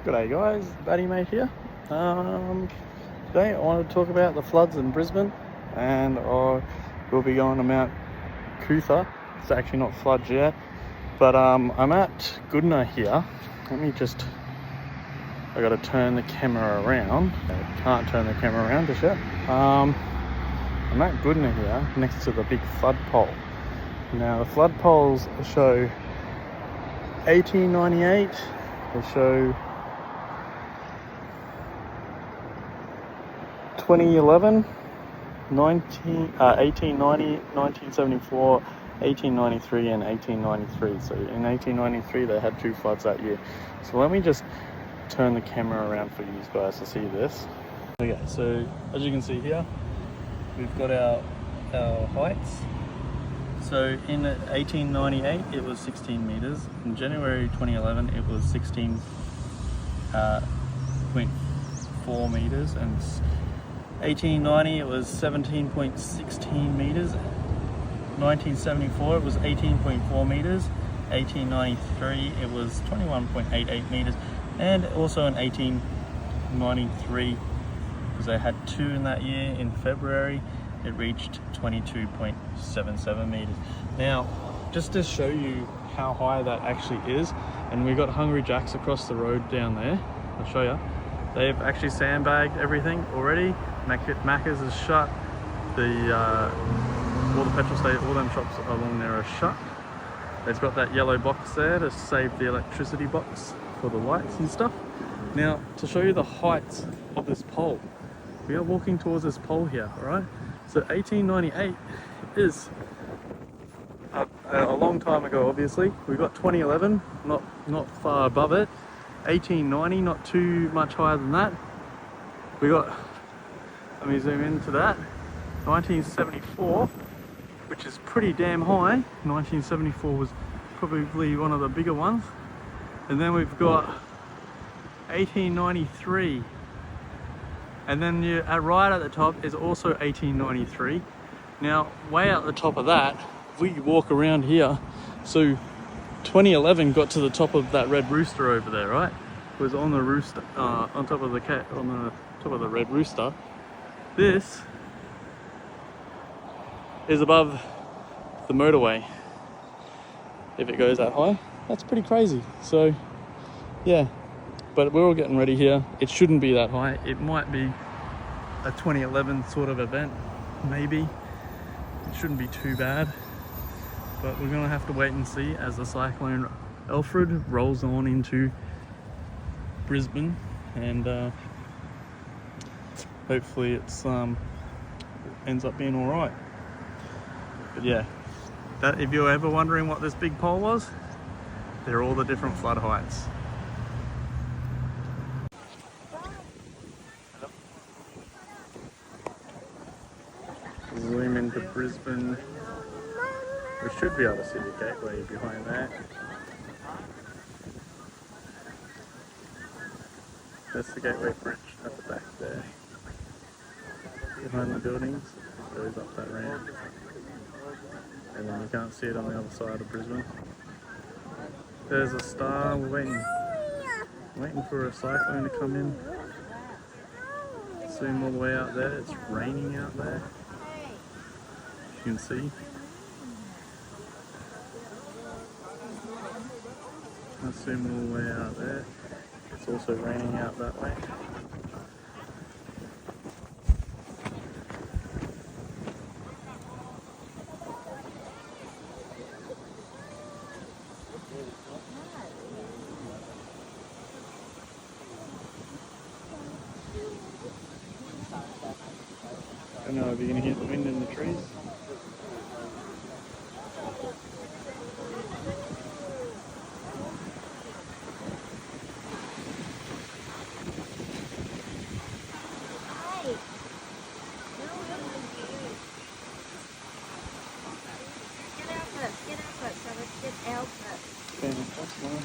G'day guys, Batty Mate here. Today I want to talk about the floods in Brisbane, and I will be going to Mount Cootha. It's actually not floods yet, but I'm at Goodna here. I got to turn the camera around. I can't turn the camera around just yet. I'm at Goodna here next to the big flood pole. Now the flood poles show 1898, they show 2011, 1890, 1974, 1893 and 1893. So in 1893 they had two floods that year. So let me just turn the camera around for you guys to see this. Okay, so as you can see here, we've got our heights. So in 1898 it was 16 meters. In January 2011 it was 16.4 meters, and 1890 it was 17.16 meters. 1974 it was 18.4 meters. 1893 it was 21.88 meters, and also in 1893, because they had two in that year, in February it reached 22.77 meters. Now, just to show you how high that actually is, and we've got Hungry Jack's across the road down there, I'll show you. They've actually sandbagged everything already. Macca's is shut. All the petrol stations, all them shops along there are shut. They've got that yellow box there to save the electricity box for the lights and stuff. Now, to show you the heights of this pole, we are walking towards this pole here, alright? So 1898 is a long time ago, obviously. We've got 2011, not far above it. 1890, not too much higher than that. We got, let me zoom into that, 1974, which is pretty damn high. 1974 was probably one of the bigger ones. And then we've got 1893. And then right at the top is also 1893. Now, way out the top of that, we walk around here. So 2011 got to the top of that red rooster over there, right? It was on the rooster, on top of the red rooster. This is above the motorway. If it goes that high, that's pretty crazy. So yeah, but we're all getting ready here. It shouldn't be that high. It might be a 2011 sort of event, maybe. It shouldn't be too bad, but we're gonna have to wait and see as the cyclone Alfred rolls on into Brisbane, and hopefully it's ends up being all right. But yeah, that, if you're ever wondering what this big pole was, they're all the different flood heights. Zoom into Brisbane. We should be able to see the gateway behind that. That's the gateway bridge at the back there. Behind the buildings, it goes up that ramp. And then you can't see it on the other side of Brisbane. There's a star. We're waiting for a cyclone to come in. Zoom all the way out there. It's raining out there. You can see. Let's zoom all the way out there. It's also raining out that way. I don't know if you're going to hear the wind in the trees. Okay, that's one.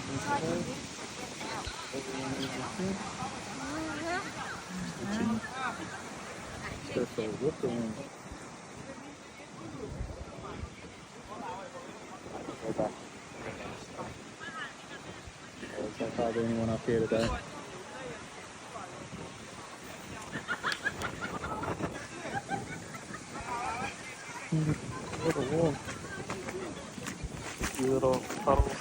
Go for a walk around. Go back. There's hardly anyone up here today. What a wall. Few little puddles.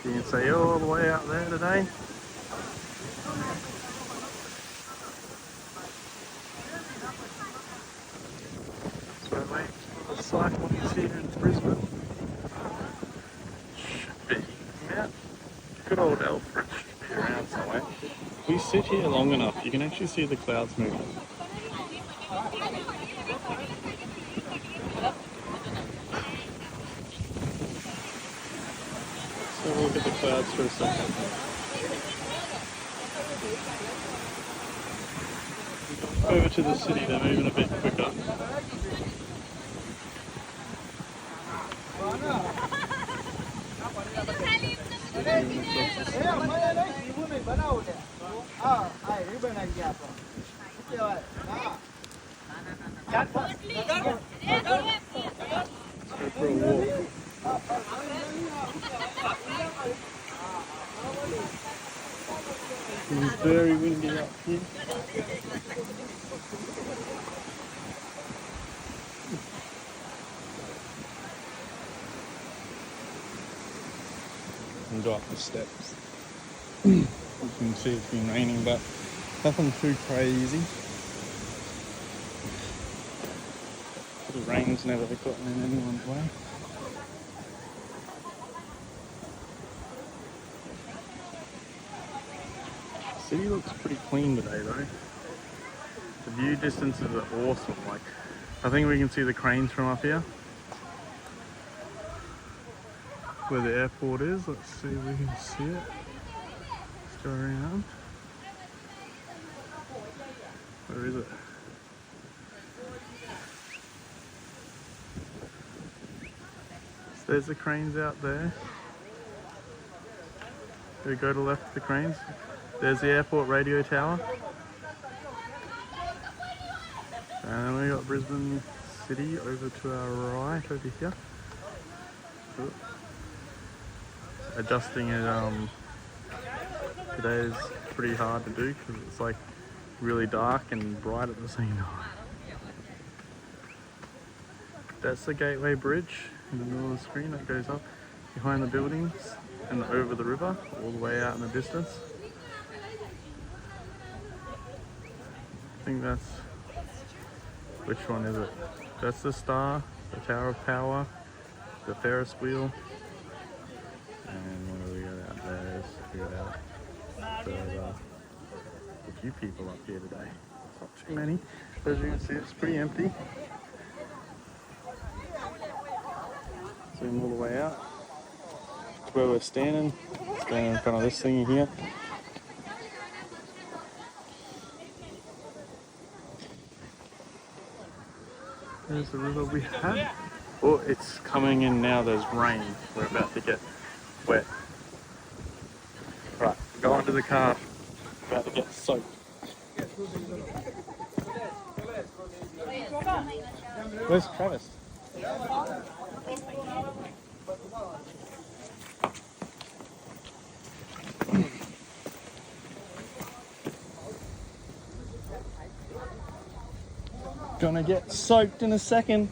You can see all the way out there today. So we're waiting for the cyclones here in Brisbane. Should be. Yeah. Good old Alfred should be around somewhere. If we sit here long enough, you can actually see the clouds moving. So we'll look at the clouds for a second. Over to the city, they're moving a bit quicker. Let's go for a walk. It's very windy up here. And go up the steps. You can see it's been raining, but nothing too crazy. The rain's never gotten in anyone's way. The city looks pretty clean today though. The view distances are awesome. Like, I think we can see the cranes from up here. Where the airport is. Let's see if we can see it. Let's go around. Where is it? So there's the cranes out there. We go to the left of the cranes. There's the airport radio tower. And then we got Brisbane City over to our right over here. Ooh. Adjusting it today is pretty hard to do because it's like really dark and bright at the same time. That's the Gateway Bridge in the middle of the screen that goes up behind the buildings and over the river all the way out in the distance. I think that's, which one is it? That's the Star, the Tower of Power, the Ferris wheel. And what do we got out there? Let's figure it out. There's a few people up here today. Not too many. But as you can see, it's pretty empty. Zoom all the way out. Where we're standing in front of this thing here. There's the river we had. Oh, it's coming in now. There's rain. We're about to get wet. Right, go into the car. About to get soaked. Where's Travis? Gonna get soaked in a second.